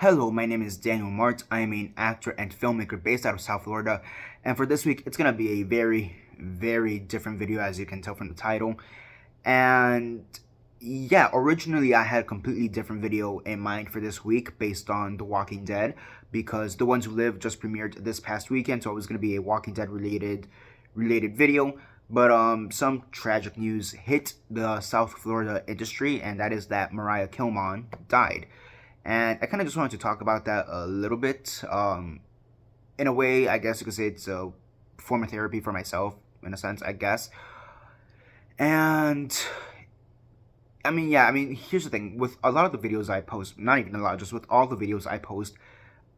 Hello, my name is Daniel Mart. I am an actor and filmmaker based out of South Florida. And for this week, it's going to be a very different video, as you can tell from the title. And yeah, originally I had a completely different video in mind for this week based on The Walking Dead, because The Ones Who Live just premiered this past weekend, so it was going to be a Walking Dead related video. But some tragic news hit the South Florida industry, and that is that Mariah Kilmon died. And I kind of just wanted to talk about that a little bit. In a way, I guess you could say it's a form of therapy for myself, in a sense, I guess. And here's the thing. With a lot of the videos I post, not even a lot, just with all the videos I post,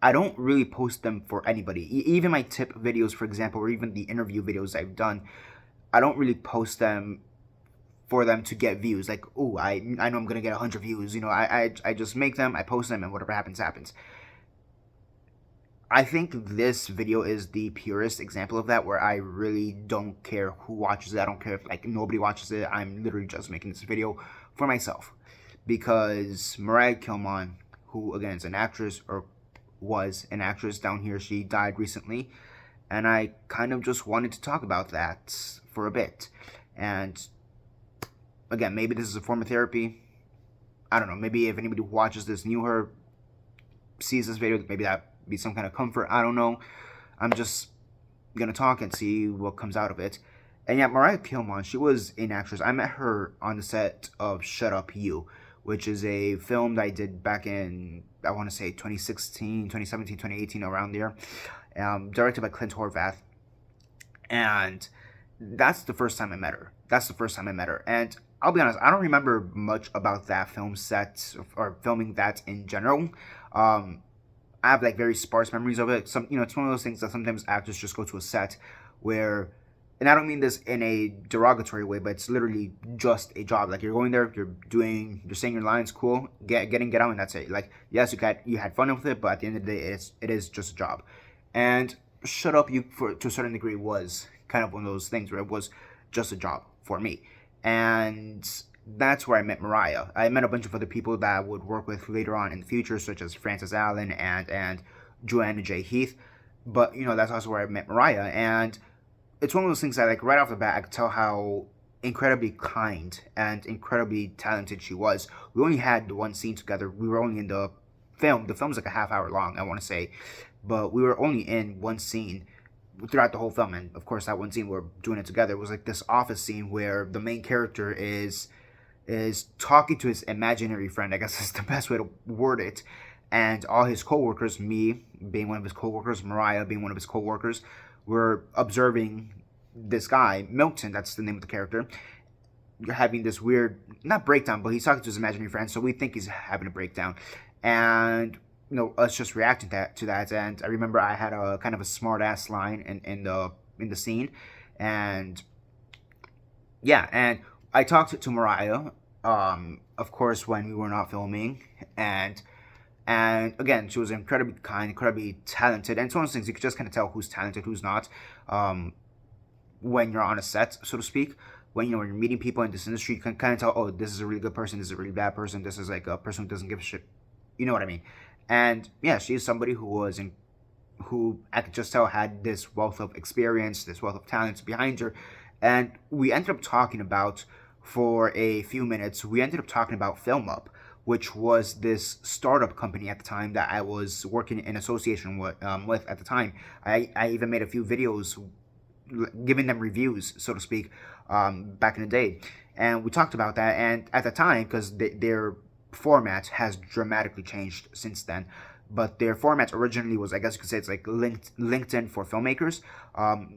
I don't really post them for anybody. Even my tip videos, for example, or even the interview videos I've done, I don't really post them for them to get views. Like, oh, I know I'm gonna get 100 views. I just make them, I post them, and whatever happens, happens. I think this video is the purest example of that, where I really don't care who watches it. I don't care if nobody watches it. I'm literally just making this video for myself, because Mariah Kilmon, who again is an actress, or was an actress down here, she died recently, and I kind of just wanted to talk about that for a bit. And again, maybe this is a form of therapy. I don't know. Maybe if anybody who watches this knew her, sees this video, maybe that be some kind of comfort. I don't know. I'm just gonna talk and see what comes out of it. And yeah, Mariah Kilmon, she was an actress. I met her on the set of Shut Up You, which is a film that I did back in, I want to say 2016, 2017, 2018, around there. Directed by Clint Horvath. And that's the first time I met her. And I'll be honest, I don't remember much about that film set or filming that in general. I have very sparse memories of it. It's one of those things that sometimes actors just go to a set where, and I don't mean this in a derogatory way, but it's literally just a job. You're going there, you're saying your lines, cool, get out, and that's it. Yes, you had fun with it, but at the end of the day, it is just a job. And Shut Up You, to a certain degree, was kind of one of those things where it was just a job for me. And that's where I met Mariah. I met a bunch of other people that I would work with later on in the future, such as Frances Allen and Joanna J. Heath. But, that's also where I met Mariah. And it's one of those things that, right off the bat, I could tell how incredibly kind and incredibly talented she was. We only had the one scene together. We were only in the film. The film's a half hour long, I want to say. But we were only in one scene throughout the whole film, and of course that one scene we're doing it together was this office scene where the main character is talking to his imaginary friend, I guess is the best way to word it, and all his co-workers, me being one of his co-workers, Mariah being one of his co-workers, were observing this guy, Milton, that's the name of the character, having this weird, not breakdown, but he's talking to his imaginary friend, so we think he's having a breakdown, and us just reacting to that. And I remember I had a kind of a smart ass line in the scene, and yeah, and I talked to Mariah, of course, when we were not filming, and again, she was incredibly kind, incredibly talented, and it's one of those things you could just kind of tell who's talented, who's not, when you're on a set, so to speak. When you're meeting people in this industry, you can kind of tell, oh, this is a really good person, this is a really bad person, this is a person who doesn't give a shit. You know what I mean? And yeah, she's somebody who I could just tell had this wealth of experience, this wealth of talents behind her. And we ended up talking about, for a few minutes, Film Up, which was this startup company at the time that I was working in association with at the time. I even made a few videos giving them reviews, so to speak, back in the day. And we talked about that, and at the time, because their format has dramatically changed since then, but their format originally was, I guess you could say, it's LinkedIn for filmmakers.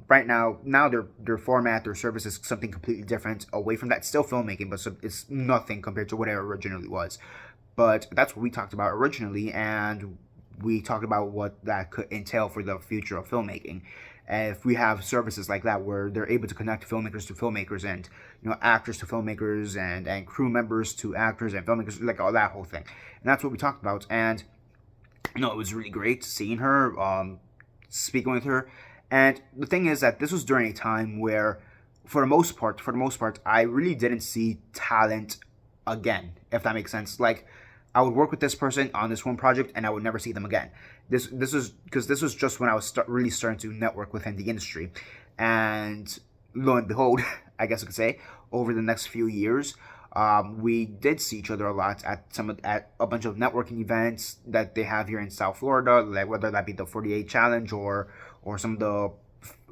Right now their format, their service is something completely different away from that. Still filmmaking, but it's nothing compared to what it originally was. But that's what we talked about originally, and we talked about what that could entail for the future of filmmaking. If we have services like that where they're able to connect filmmakers and actors to filmmakers and crew members to actors and filmmakers, all that whole thing. And that's what we talked about. And it was really great seeing her, speaking with her. And the thing is that this was during a time where, for the most part, I really didn't see talent again, if that makes sense. I would work with this person on this one project, and I would never see them again. This was because this was just when I was really starting to network within the industry, and lo and behold, I guess I could say, over the next few years, we did see each other a lot at a bunch of networking events that they have here in South Florida, like whether that be the 48 Challenge or some of the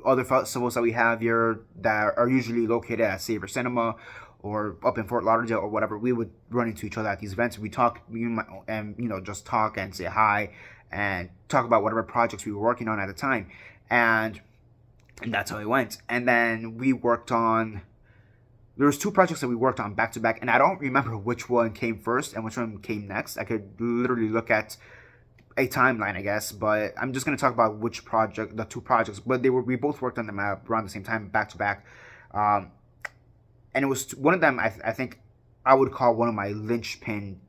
other festivals that we have here that are usually located at Savor Cinema or up in Fort Lauderdale or whatever. We would run into each other at these events. We talk, and just talk and say hi and talk about whatever projects we were working on at the time, and that's how it went. And then we worked on. There was 2 projects that we worked on back to back, and I don't remember which one came first and which one came next. I could literally look at a timeline, I guess, but I'm just gonna talk about the 2 projects. But we both worked on them around the same time, back to back, and it was one of them. I think I would call one of my linchpin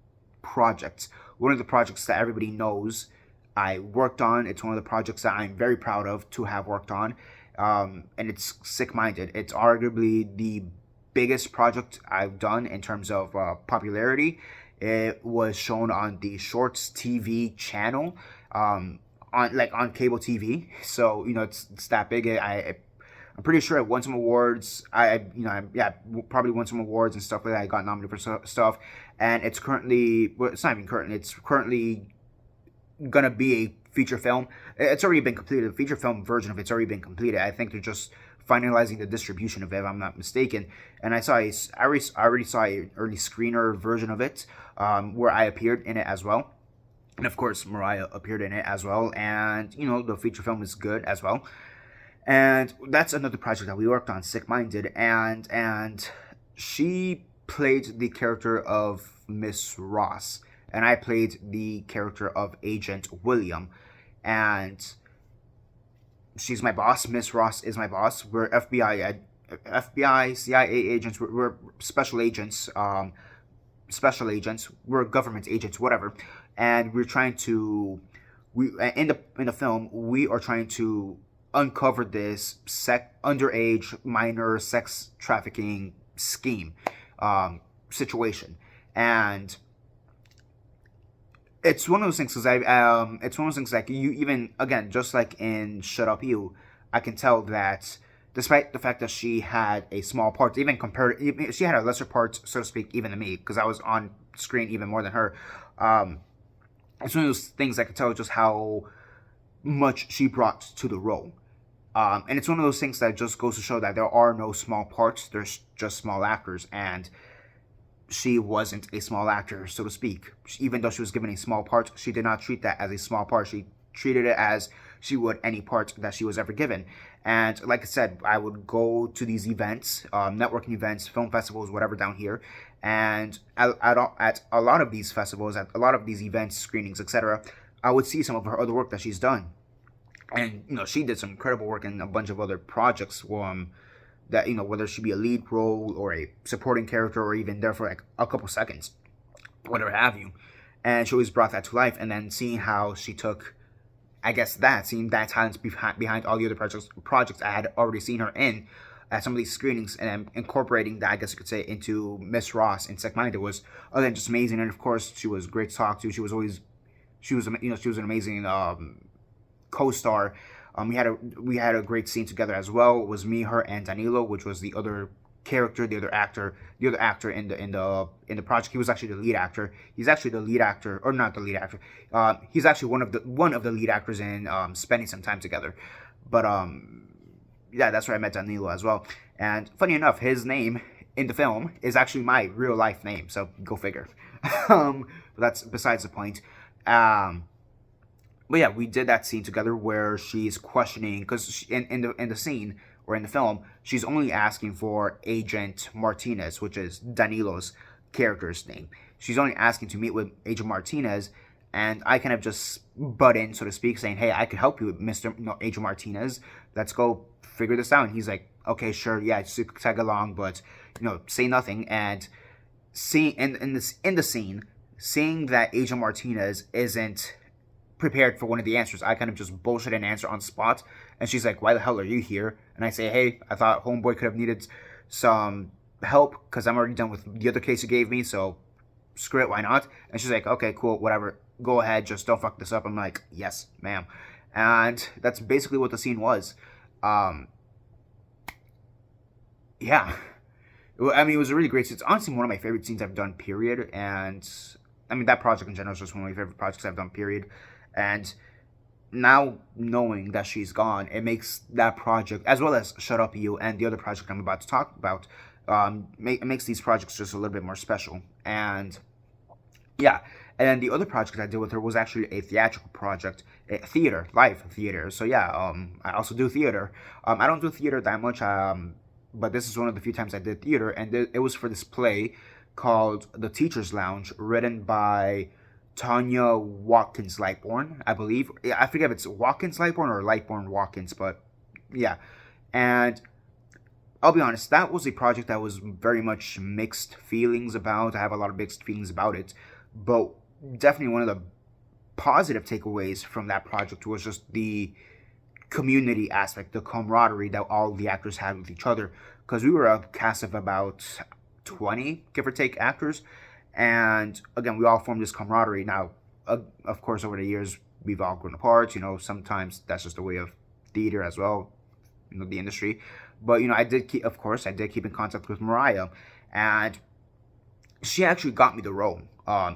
projects. One of the projects that everybody knows I worked on. It's one of the projects that I'm very proud of to have worked on, and it's Sick Minded. It's arguably the biggest project I've done in terms of popularity. It was shown on the Shorts TV channel, on cable TV. So it's that big. I'm pretty sure it won some awards. Probably won some awards and stuff like that. I got nominated for stuff, and it's currently, well, it's not even currently. It's currently gonna be a feature film. It's already been completed. The feature film version of it's already been completed. I think they're just finalizing the distribution of it, if I'm not mistaken. And I already saw an early screener version of it, where I appeared in it as well. And of course, Mariah appeared in it as well. And, the feature film is good as well. And that's another project that we worked on, Sick Minded. And she played the character of Miss Ross. And I played the character of Agent William. And she's my boss. Miss Ross is my boss. We're FBI, CIA agents. We're special agents. Special agents. We're government agents, whatever. And we're trying to. In the film, we are trying to uncover this underage minor sex trafficking scheme, situation, and it's one of those things because it's one of those things like you even again just like in Shut Up You, I can tell that despite the fact that she had a small part, she had a lesser part, so to speak, even than me because I was on screen even more than her. It's one of those things I can tell just how much she brought to the role. And it's one of those things that just goes to show that there are no small parts, there's just small actors, and she wasn't a small actor, so to speak. Even though she was given a small part, she did not treat that as a small part. She treated it as she would any part that she was ever given. And like I said, I would go to these events, networking events, film festivals, whatever down here. And at a lot of these festivals, at a lot of these events, screenings, etc., I would see some of her other work that she's done. And, she did some incredible work in a bunch of other projects, that, whether she be a lead role or a supporting character or even there for like a couple seconds, whatever have you. And she always brought that to life. And then seeing how she took, seeing that talent behind all the other projects I had already seen her in at some of these screenings, and incorporating that, I guess you could say, into Miss Ross in Sick Minded was, again, just amazing. And of course, she was great to talk to. She was an amazing co-star. We had a great scene together as well. It was me, her, and Danilo, which was the other character, the other actor in the project. He was actually the lead actor. He's actually the lead actor, or not the lead actor. He's actually one of the lead actors in Spending Some Time Together. But yeah, that's where I met Danilo as well. And funny enough, his name in the film is actually my real life name. So go figure. But that's besides the point. But yeah, we did that scene together where she's questioning, because in the scene or in the film, she's only asking for Agent Martinez, which is Danilo's character's name. She's only asking to meet with Agent Martinez, and I kind of just butt in, so to speak, saying, "Hey, I could help you, Mr. Agent Martinez. Let's go figure this out." And he's like, "Okay, sure, yeah, just tag along, but say nothing." And seeing in the scene, seeing that Agent Martinez isn't prepared for one of the answers, I kind of just bullshit an answer on spot, and she's like, "Why the hell are you here?" And I say, "Hey, I thought homeboy could have needed some help because I'm already done with the other case you gave me, so screw it, why not? And she's like, okay, cool, whatever, go ahead, just don't fuck this up. I'm like, yes, ma'am. And that's basically what the scene was. Um, yeah. I mean, it was a really great scene. It's honestly one of my favorite scenes I've done, period. And I mean, that project in general is just one of my favorite projects I've done, period. And now knowing that she's gone, it makes that project, as well as Shut Up You and the other project I'm about to talk about, it makes these projects just a little bit more special. And yeah, and then the other project I did with her was actually a theatrical project, a theater, live theater. So yeah, I also do theater. I don't do theater that much, but this is one of the few times I did theater, and it was for this play called The Teacher's Lounge, written by Tanya Watkins Lightbourne, I believe. I forget if it's Watkins Lightbourne or Lightbourne Watkins, but yeah. And I'll be honest, that was a project that was very much mixed feelings about. I have a lot of mixed feelings about it, but definitely one of the positive takeaways from that project was just the community aspect, the camaraderie that all the actors had with each other. Because we were a cast of about 20, give or take, actors, and again, we all formed this camaraderie. Now, of course, over the years, we've all grown apart. You know, sometimes that's just the way of theater as well, you know, the industry. But you know, I did keep in contact with Mariah, and she actually got me the role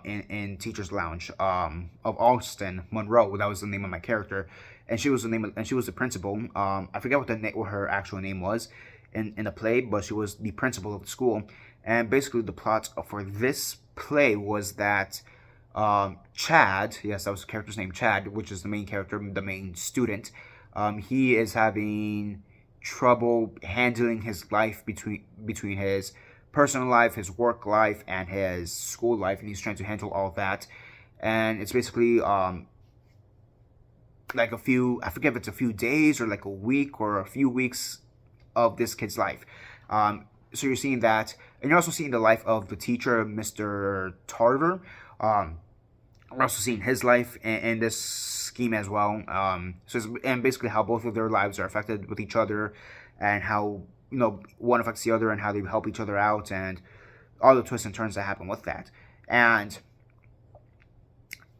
in Teacher's Lounge of Alston Monroe. That was the name of my character, and she was the principal. I forget what her actual name was in the play, but she was the principal of the school. And basically, the plot for this play was that Chad, yes, that was the character's name, Chad, which is the main character, the main student. He is having trouble handling his life between his personal life, his work life, and his school life, and he's trying to handle all of that. And it's basically like I forget if it's a few days or like a week or a few weeks of this kid's life. So you're seeing that, and you're also seeing the life of the teacher, Mr. Tarver. We're also seeing his life in this scheme as well. And basically how both of their lives are affected with each other, and how, you know, one affects the other, and how they help each other out, and all the twists and turns that happen with that. And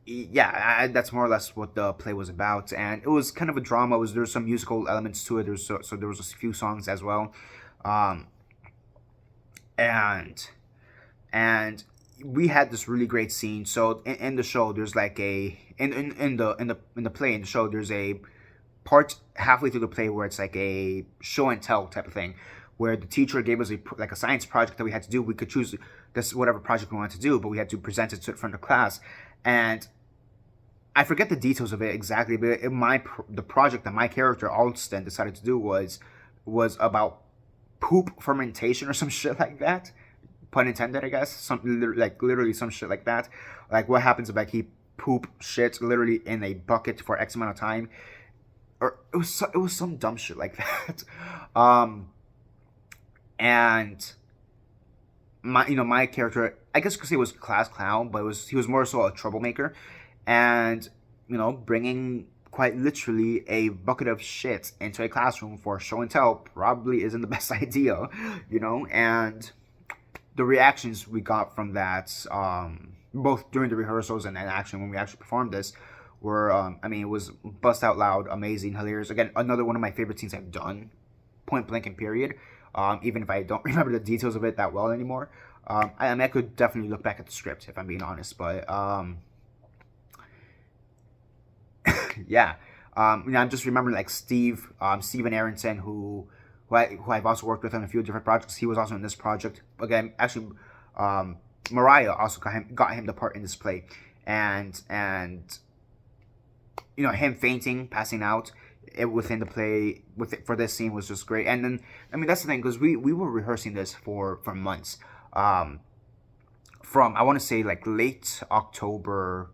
yeah, that's more or less what the play was about. And it was kind of a drama. There's some musical elements to it. So there was a few songs as well. And we had this really great scene. So in the show, there's like in the play, in the show, there's a part halfway through the play where it's like a show and tell type of thing, where the teacher gave us a science project that we had to do. We could choose this whatever project we wanted to do, but we had to present it to in front of class. And I forget the details of it exactly, but the project that my character Alston decided to do was about poop fermentation or some shit like that. Pun intended, I guess. Literally some shit like that. Like, what happens if I keep poop shit literally in a bucket for X amount of time? Or it was some dumb shit like that. And my character, I guess you could say, was class clown, but he was more so a troublemaker, and bringing quite literally a bucket of shit into a classroom for show and tell probably isn't the best idea, and the reactions we got from that, both during the rehearsals and actually when we actually performed this, were, it was bust out loud, amazing, hilarious. Again, another one of my favorite scenes I've done, point blank and period, even if I don't remember the details of it that well anymore. I could definitely look back at the script if I'm being honest, but yeah. I'm just remembering like Steven Aronson, who I've also worked with on a few different projects. He was also in this project. Again, actually, Mariah also got him the part in this play, and him fainting, passing out within the play for this scene was just great. And then that's the thing, because we were rehearsing this for months, from I want to say like late October,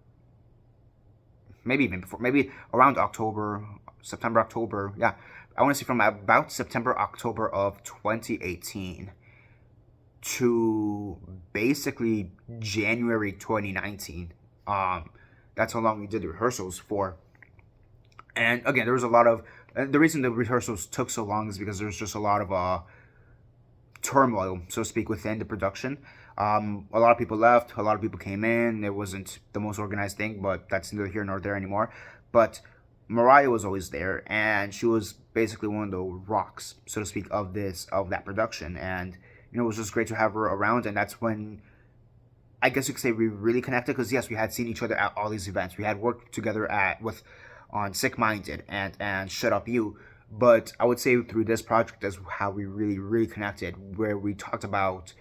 maybe even before, maybe around September, October. Yeah, I want to say from about September, October of 2018 to basically January 2019. That's how long we did the rehearsals for. And again, there was a lot of, the reason the rehearsals took so long is because there's just a lot of turmoil, so to speak, within the production. A lot of people left, a lot of people came in. It wasn't the most organized thing, but that's neither here nor there anymore. But Mariah was always there, and she was basically one of the rocks, so to speak, of that production. And it was just great to have her around. And that's when I guess you could say we really connected, because yes, we had seen each other at all these events. We had worked together on Sick Minded and Shut Up You. But I would say through this project is how we really connected, where we talked about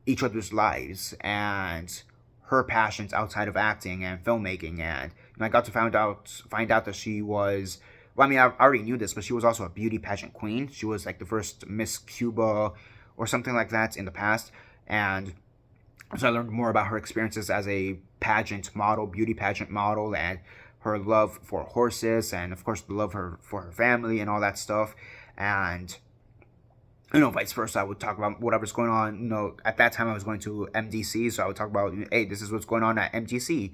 each other's lives and her passions outside of acting and filmmaking. And I got to find out that she was, well, I mean, I already knew this, but she was also a beauty pageant queen. She was like the first Miss Cuba or something like that in the past. And so I learned more about her experiences as a pageant model, beauty pageant model, and her love for horses, and of course the love for her family and all that stuff. And vice versa, I would talk about whatever's going on. At that time I was going to MDC, so I would talk about, hey, this is what's going on at MGC.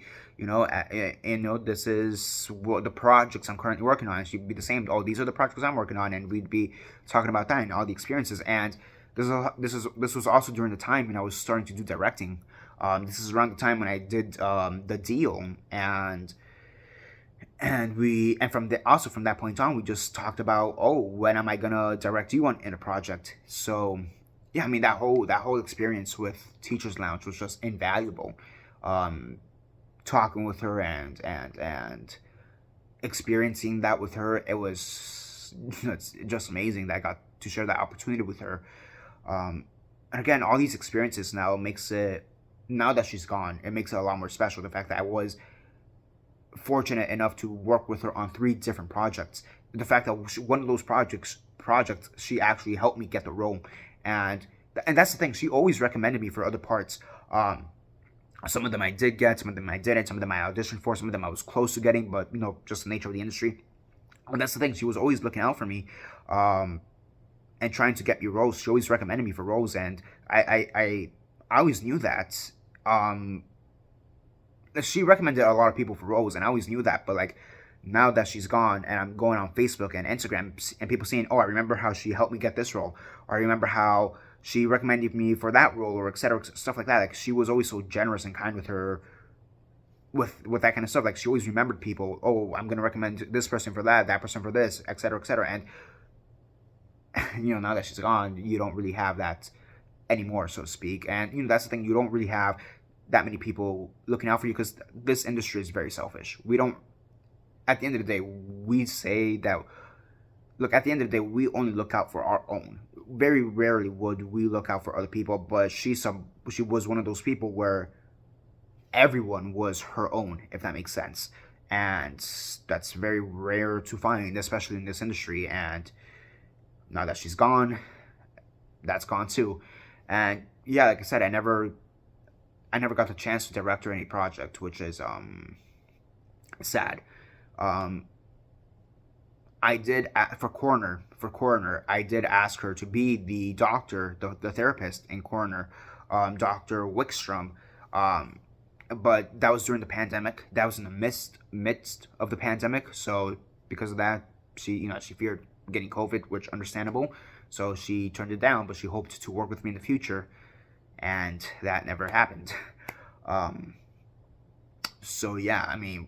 This is what the projects I'm currently working on. She'd be the same. Oh, these are the projects I'm working on, and we'd be talking about that and all the experiences. And this was also during the time when I was starting to do directing. This is around the time when I did The Deal, and from that point on, we just talked about, oh, when am I gonna direct you in a project? So yeah, I mean, that whole experience with Teachers Lounge was just invaluable. Talking with her and experiencing that with her, it was it's just amazing that I got to share that opportunity with her. And again, all these experiences now that she's gone, it makes it a lot more special. The fact that I was fortunate enough to work with her on 3 different projects. The fact that one of those projects, she actually helped me get the role. And that's the thing. She always recommended me for other parts. Some of them I did get, some of them I didn't, some of them I auditioned for, some of them I was close to getting, but just the nature of the industry. But that's the thing. She was always looking out for me. And trying to get me roles. She always recommended me for roles, and I always knew that. She recommended a lot of people for roles, and I always knew that. But like, now that she's gone, and I'm going on Facebook and Instagram, and people saying, "Oh, I remember how she helped me get this role," or "I remember how she recommended me for that role," or etc., stuff like that. Like, she was always so generous and kind with her, with that kind of stuff. Like, she always remembered people. Oh, I'm gonna recommend this person for that person for this, etc., etc. And now that she's gone, you don't really have that anymore, so to speak. And that's the thing, you don't really have that many people looking out for you, because this industry is very selfish. We don't, at the end of the day, we say that, look, at the end of the day, we only look out for our own. Very rarely would we look out for other people, but she was one of those people where everyone was her own, if that makes sense. And that's very rare to find, especially in this industry. And now that she's gone, that's gone too. And yeah, like I said, I never got the chance to direct her any project, which is sad. I did for Coroner. I did ask her to be the doctor, the therapist in Coroner, Dr. Wickstrom. But that was during the pandemic. That was in the midst of the pandemic. So because of that, she feared getting COVID, which understandable. So she turned it down, but she hoped to work with me in the future, and that never happened. So yeah, I mean,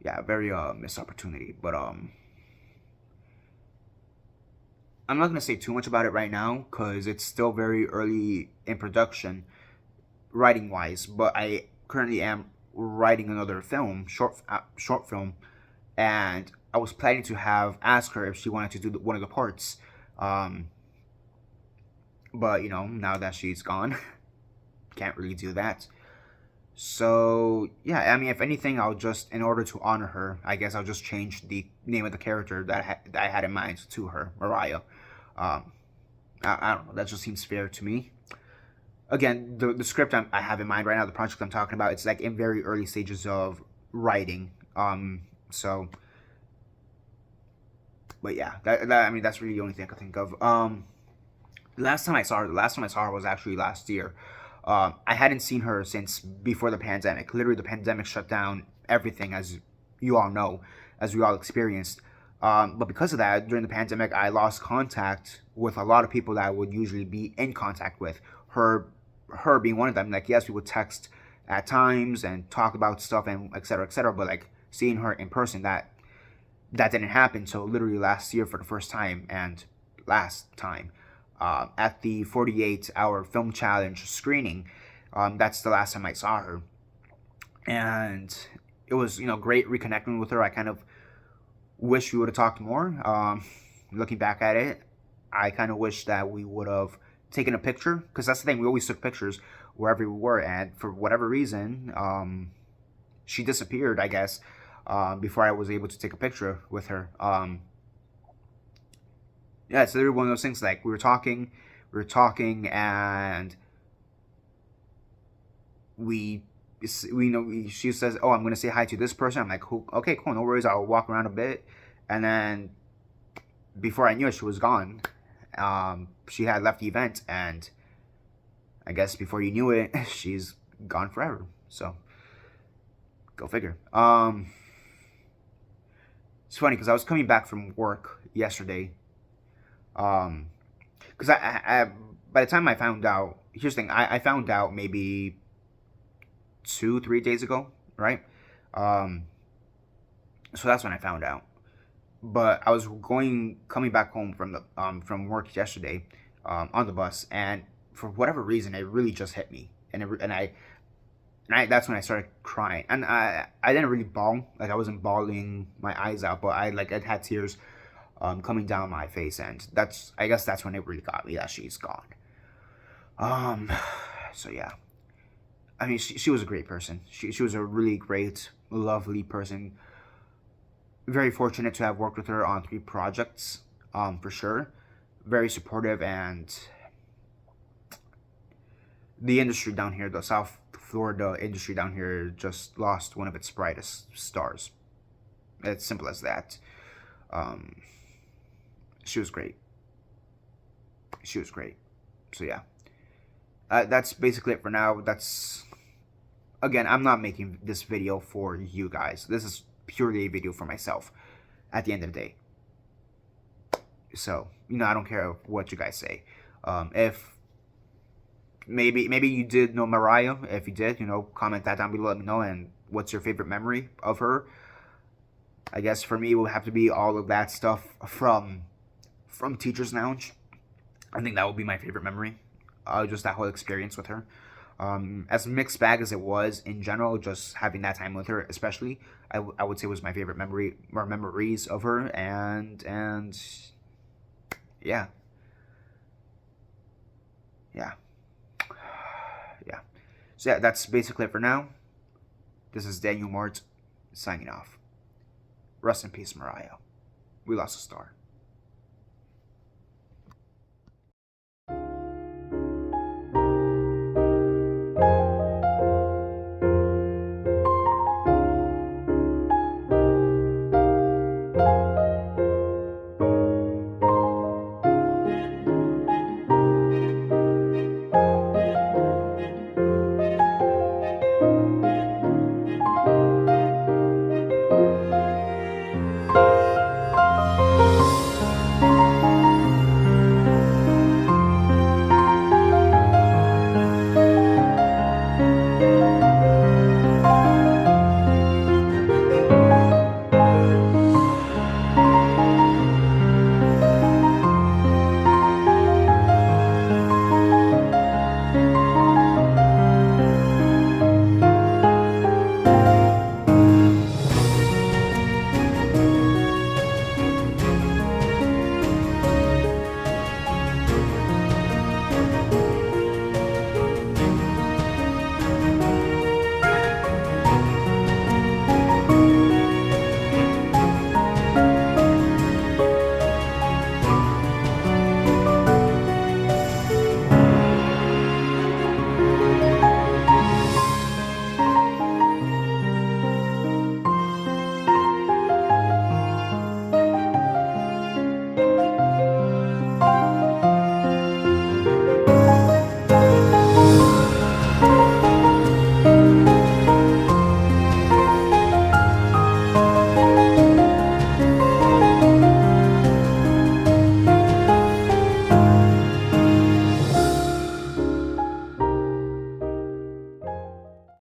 yeah, very missed opportunity. But I'm not gonna say too much about it right now, because it's still very early in production, writing wise. But I currently am writing another film, short film, and I was planning to ask her if she wanted to do one of the parts. But now that she's gone, can't really do that. So yeah, I mean, if anything, I'll just, in order to honor her, I guess I'll just change the name of the character that I had in mind to her, Mariah. I don't know. That just seems fair to me. Again, the script I have in mind right now, the project I'm talking about, it's like in very early stages of writing. So, but yeah, I mean, that's really the only thing I can think of. The last time I saw her was actually last year. I hadn't seen her since before the pandemic. Literally, the pandemic shut down everything, as you all know, as we all experienced. But because of that, during the pandemic, I lost contact with a lot of people that I would usually be in contact with. Her being one of them. Like, yes, we would text at times and talk about stuff and et cetera, but like seeing her in person, that didn't happen. So literally last year for the first time and last time at the 48-hour film challenge screening, that's the last time I saw her, and it was great reconnecting with her. I kind of wish we would have talked more. Looking back at it, I kind of wish that we would have taken a picture, because that's the thing, we always took pictures wherever we were, and for whatever reason, she disappeared, I guess, before I was able to take a picture with her. Yeah, it's literally one of those things, like we were talking, and she says, "Oh, I'm gonna say hi to this person." I'm like, "Okay, cool, no worries. I'll walk around a bit," and then before I knew it, she was gone. She had left the event, and I guess before you knew it, she's gone forever. So, go figure. It's funny because I was coming back from work yesterday. Because I by the time I found out, here's the thing, I found out maybe 2-3 days ago, right? So that's when I found out. But I was coming back home from work yesterday, on the bus, and for whatever reason, it really just hit me, and I that's when I started crying, and I didn't really bawl, like I wasn't bawling my eyes out, but I had tears coming down my face, and I guess that's when it really got me that she's gone. So yeah, I mean, she was a great person. She was a really great, lovely person. Very fortunate to have worked with her on 3 projects, for sure. Very supportive, and the industry down here, the South Florida industry down here, just lost one of its brightest stars. It's simple as that. She was great. She was great. So yeah, that's basically it for now. Again, I'm not making this video for you guys. This is purely a video for myself at the end of the day. So, I don't care what you guys say. If maybe you did know Mariah. If you did, comment that down below, let me know. And what's your favorite memory of her? I guess for me, it will have to be all of that stuff from Teacher's Lounge. I think that would be my favorite memory. Just that whole experience with her. As mixed bag as it was in general, just having that time with her, especially, I would say was my favorite memory or memories of her, and yeah, yeah. So yeah, that's basically it for now. This is Daniel Mart signing off. Rest in peace, Mariah. We lost a star.